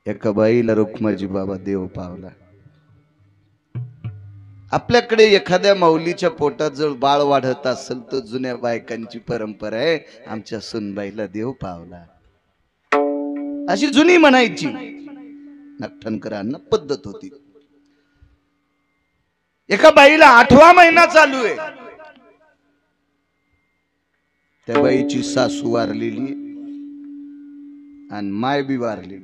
एका बाईला रुक्माजी बाबा देव पावला। आपल्याकडे एखाद्या माऊलीच्या पोटात जर बाळ वाढत असेल तर जुन्या बायकांची परंपरा आहे, आमच्या सुनबाईला देव पावला, अशी जुनी म्हणायची नटठणकरांना पद्धत होती। एका बाईला 8वा महिना चालू आहे, त्या बाईची सासू वारलेली आणि माय बी वारलेली।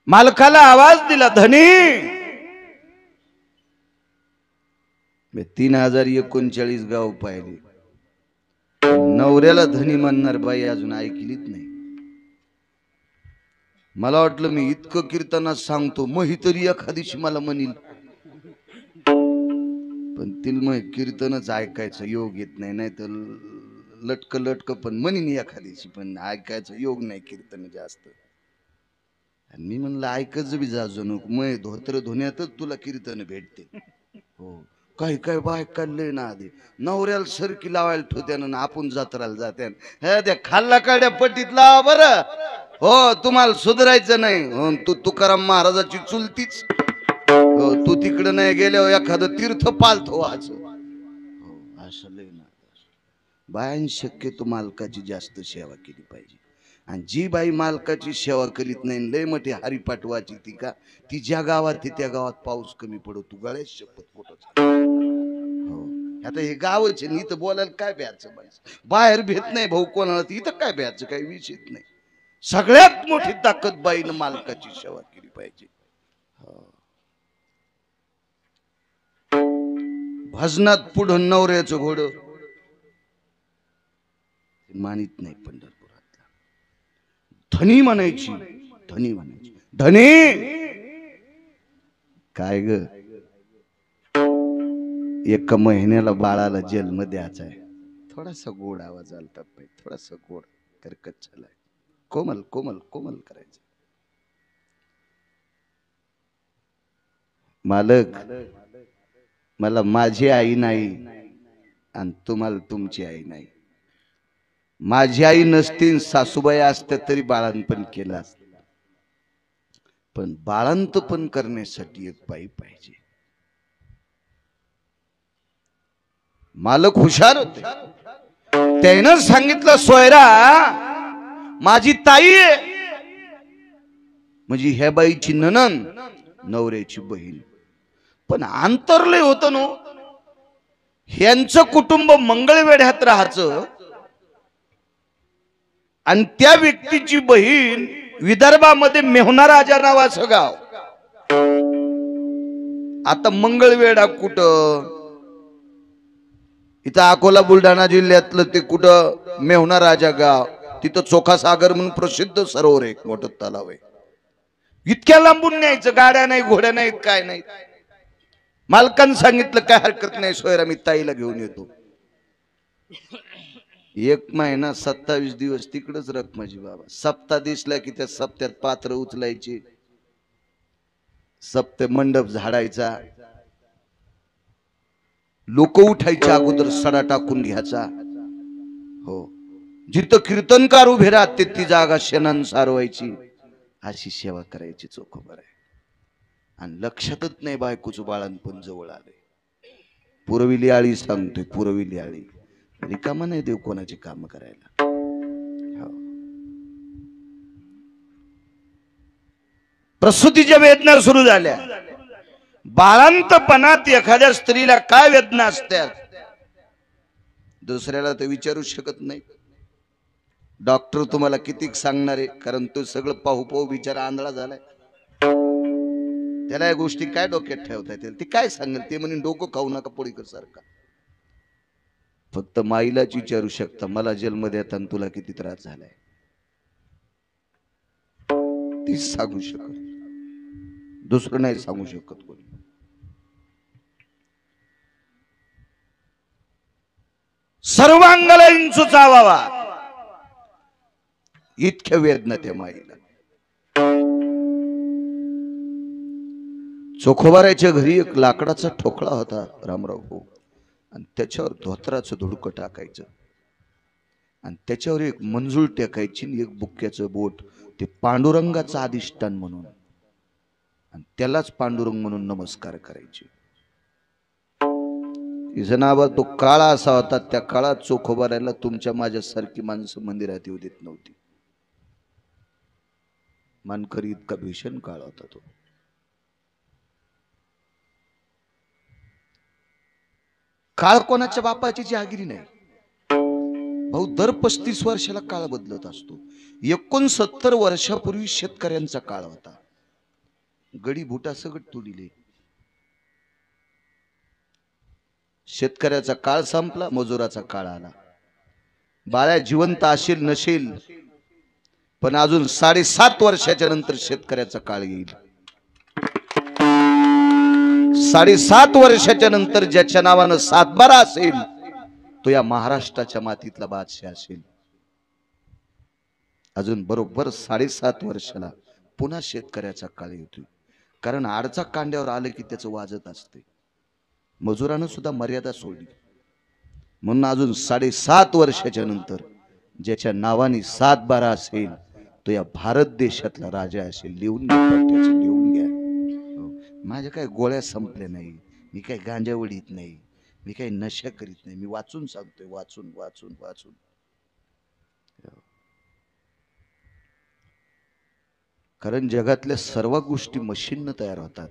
मालकाला आवाज दिला, धनी 3039 गाव पाहिले, नवऱ्याला धनी म्हणणार बाई अजून ऐकलीच नाही। मला वाटलं मी इतकं कीर्तनात सांगतो मग तरी एखादीशी मला म्हणील, पण तिला मग कीर्तनच ऐकायचं योग येत नाही, नाही तर लटक लटक पण म्हणीन एखादीशी, पण ऐकायचं योग नाही कीर्तन जास्त। आणि मी म्हणलं ऐकच बी जाजो नको, मग धोत्र धुण्यातच तुला कीर्तन भेटते। हो, काही काही बायका लय ना आधी नवऱ्याला सरकी लावायला ठेवत्यानं आपण जत्राला जात्यान, हे त्या खाल्ला काड्या पट्टीत लावा बरं, हो तुम्हाला सुधारायचं नाही, हो तू तुकाराम महाराजाची चुलतीच, हो तू तिकडे नाही गेल्यावर एखादं तीर्थ पालतो आज, हो असं लय ना। बायां शक्यतो मालकाची जास्त सेवा केली पाहिजे, आणि जी बाई मालकाची सेवा करीत नाही लय मोठी हरिपाठवाची ती का, ती ज्या गावात त्या गावात पाऊस कमी पडो, तू गळ्यात शपथ कुठं। हो आता हे गावच आहे, इथं बोलायला काय भ्यायचं, बाहेर भेट नाही भाऊ कोणाला, इथं काय भ्यायचं, काही विषयच नाही। सगळ्यात मोठी ताकद बाईनं मालकाची सेवा केली पाहिजे। भजनात पुढं नवऱ्याचं घोडं मानित नाही पंढरपुरातला, धनी म्हणायची, धनी म्हणायची, धनी काय ग, 1 महिन्याला बाळाला जन्म द्यायचा आहे, थोडासा गोड आवाज आलता पाहिजे, थोडासा गोड करकत चालाय, कोमल कोमल कोमल करायचं। मालक मला माझी आई नाही आणि तुम्हाला तुमची आई नाही, माझी आई नसती सासूबाई असत्या तरी बाळंतपण केलं असतं, पण बाळंतपण करण्यासाठी एक बाई पाहिजे। मालक हुशार होते, त्यानं सांगितलं सोयरा माझी ताई आहे, म्हणजे ह्या बाईची नणंद नवऱ्याची बहीण, पण अंतरलय होतं नो, ह्यांचं कुटुंब मंगळवेढ्यात राहायचं आणि त्या व्यक्तीची बहीण विदर्भामध्ये मेहुणा नावाचं गाव। आता मंगळवेढा कुठं, इथं अकोला बुलढाणा जिल्ह्यातलं ते कुठं मेहुणा राजा गाव, तिथं चोखा सागर म्हणून प्रसिद्ध सरोवर आहे, मोठं तलाव आहे, इतक्या लांबून न्यायचं, गाड्या नाही घोड्या नाहीत काय नाही। मालकानं सांगितलं काय हरकत नाही सोयरा मी ताईला घेऊन येतो। 1 महिना 27 दिवस तिकडच रखमाजी बाबा, सप्ताह दिसला की त्या सप्त्यात पात्र उचलायची, सप्ते मंडप झाडायचा, लोक उठायच्या अगोदर सडा टाकून घ्यायचा, हो जिथं कीर्तनकार उभे राहते ती जागा शेणानं सारवायची, अशी सेवा करायची चोखोबर आहे। आणि लक्षातच नाही बायकोचं बाळंतपण जवळ आले, पुरविली आळी सांगतोय, पुरविली आळी, रिकामा नाही देव कोणाची काम करायला। प्रसूतीच्या वेदना सुरू झाल्या, बाळंतपणात एखाद्या स्त्रीला काय वेदना असतात दुसऱ्याला तर विचारू शकत नाही, डॉक्टर तुम्हाला किती सांगणार आहे, कारण तो सगळं पाहू पाहू बिचारा आंधळा झालाय, त्याला या गोष्टी काय डोक्यात ठेवता येतील, ती काय सांगेल, ते म्हणून डोकं खाऊ नका पोळीकर सारखा, फक्त माईलाच विचारू शकता मला जन्म देताना तुला किती त्रास झालाय, तीच सांगू शकत, दुसरं नाही सांगू शकत कोणी। सर्वांगाला इंचू चावावा इतक्या वेदना त्या माईला। चोखोबाराच्या घरी एक लाकडाचा ठोकळा होता रामराव भाऊ, आणि त्याच्यावर धोत्राचं धुडकं टाकायचं, आणि त्याच्यावर एक मंजूळ टेकायची आणि एक बुक्क्याचं बोट, ते पांडुरंगाचं अधिष्ठान म्हणून, आणि त्यालाच पांडुरंग म्हणून नमस्कार करायचे. जनाबा तो काळा असा होता, त्या काळात चोखोबारायला तुमच्या माझ्यासारखी माणसं मंदिरात येऊ देत नव्हती. मानकरी इतका भीषण काळ होता तो. काळ कोणाच्या बापाची जहागिरी नाही भाऊ. दर 35 वर्षाला काळ बदलत असतो. 69 वर्षापूर्वी शेतकऱ्यांचा काळ होता. गडी भुटा सगट तुडिले. शेतकऱ्याचा काळ संपला, मजुराचा काळ आला. बाळ्या जिवंत असेल नसेल, पण अजून 7.5 वर्षाच्या नंतर शेतकऱ्याचा काळ येईल. 7.5 वर्षाच्या नंतर ज्याच्या नावानं 7/12 असेल, तो या महाराष्ट्राच्या मातीतला बादशाह असेल. अजून बरोबर 7.5 वर्षाला पुन्हा शेतकऱ्याचा काळ येतोय. कारण आडचा कांड्यावर आलं की त्याचं वाजत असते. मजुरानं सुद्धा मर्यादा सोडली. म्हणून अजून 7.5 वर्षाच्या नंतर ज्याच्या नावाने 7/12 असेल, तो या भारत देशातला राजा असेल. लिहून लिहून घ्या. माझ्या काय गोळ्या संपल्या नाही, मी काही गांजा वडीत नाही, मी काही नशा करीत नाही. मी वाचून सांगतोय, वाचून वाचून वाचून. कारण जगातल्या सर्व गोष्टी मशीननं तयार होतात,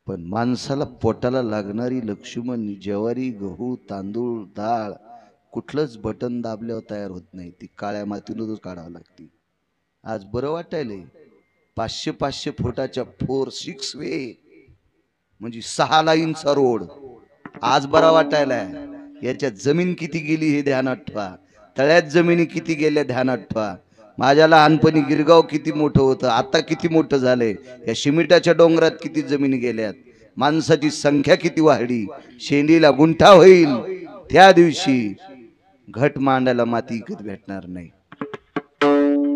पण माणसाला पोटाला लागणारी लक्ष्मण, ज्वारी, गहू, तांदूळ, डाळ कुठलंच बटन दाबल्यावर तयार होत नाही. ती काळ्या मातीतूनच काढावं लागते. आज बरं वाटायलंय. 500 फुटाच्या 4-6 वे म्हणजे 6 लाईनचा रोड आज बरा वाटायला. याच्यात जमीन किती गेली हे ध्यानात ठेवा. तळ्यात जमिनी किती गेल्या ध्यानात ठेवा. माझ्या लहानपणी गिरगाव किती मोठं होतं, आता किती मोठं झालंय. या शिमिटाच्या डोंगरात किती जमिनी गेल्यात. माणसाची संख्या किती वाढली. शेंडीला गुंठा होईल त्या दिवशी घट मांडायला माती इकत भेटणार नाही.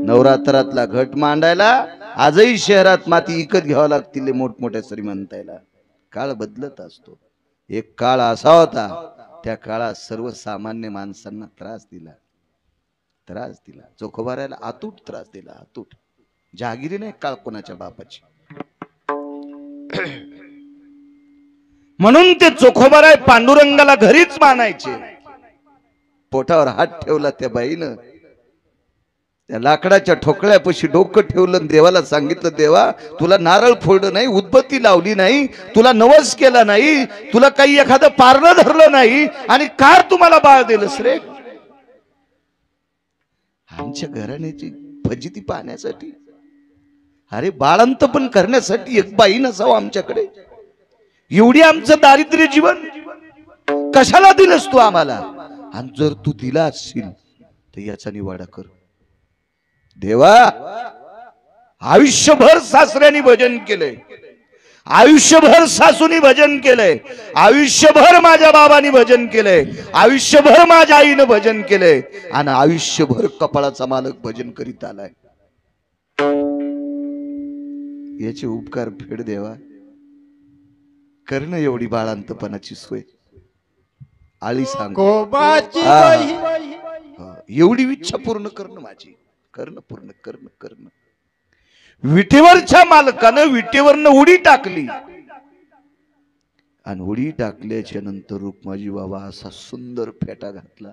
नवरात्रातला घट मांडायला आजही शहरात माती इकत घ्यावं लागतील मोठमोठ्या श्रीमंतायला. काळ बदलत असतो. एक काळ असा होता, त्या काळात सर्वसामान्य माणसांना त्रास दिला. चोखोबारायला अतूट त्रास दिला. अतूट जहागिरी नाही काळ कोणाच्या बापाची. म्हणून ते चोखोबाराय पांडुरंगाला घरीच मानायचे. पोटावर हात ठेवला त्या बाईनं, त्या लाकडाच्या ठोकळ्यापाशी डोकं ठेवलं, देवाला सांगितलं, देवा तुला नारळ फोडलं नाही, उदबत्ती लावली नाही, तुला नवस केला नाही, तुला काही एखादं पारणं धरलं नाही, आणि कार तुम्हाला बाळ दिलंस रे. आमच्या घराण्याची फजिती पाहण्यासाठी, अरे बाळंत पण करण्यासाठी एक बाई नसावं आमच्याकडे. एवढी आमचं दारिद्र्य जीवन कशाला दिलंस तू आम्हाला. आणि जर तू दिला असशील तर याचा निवाडा कर देवा. आयुष्यभर सासऱ्यानी भजन केलंय, आयुष्यभर सासूनी भजन केलंय, आयुष्यभर माझ्या बाबांनी भजन केलंय, आयुष्यभर माझ्या आईनं भजन केलंय, आणि आयुष्यभर कपाळाचा मालक भजन करीत आलाय. याचे उपकार फेड देवा. करणं एवढी बाळांतपणाची सोय. आळी सांग एवढी इच्छा पूर्ण करणं माझी. करणं पूर्ण करणं करणं. विटेवरच्या मालकानं विटेवरनं उडी टाकली, आणि उडी टाकल्याच्या नंतर रुक्माजी बाबा असा सुंदर फेटा घातला.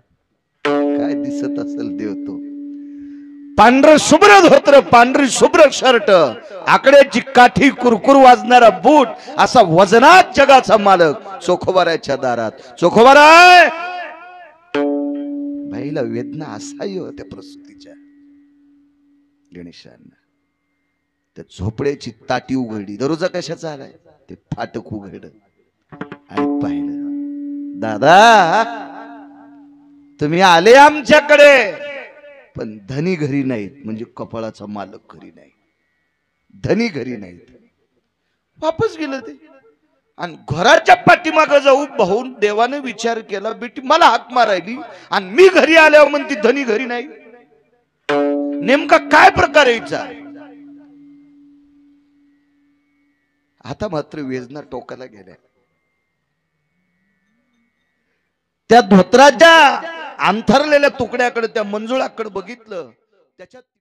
काय दिसत असेल देव तो. पांढर शुभ्र धोत्र, पांढरी शुभ्र शर्ट, आकड्याची काठी, कुरकुर वाजणारा बूट, असा वजनात जगाचा मालक चोखोबारायच्या दारात. चोखोबाराय बाईला वेदना असाही होत्या प्रसूतीच्या. गणेशांना त्या झोपड्याची ताटी उघडली. दररोजा कशाचा आलाय ते फाटक उघड आणि पाहिलं, दादा तुम्ही आले आमच्याकडे, पण धनी घरी नाहीत. म्हणजे कपाळाचा मालक घरी नाही, धनी घरी नाहीत. वापस गेलं ते. आणि घराच्या पाठीमागं जाऊ भाऊन देवाने विचार केला, बेटी मला हाक मारायली आणि मी घरी आल्यावर म्हणती धनी घरी नाही. नेमका काय प्रकार यायचा. आता मात्र वेदना टोकाला गेल्या. त्या धोत्राच्या अंथरलेल्या तुकड्याकडे त्या मंजुळाकडे बघितलं त्याच्यात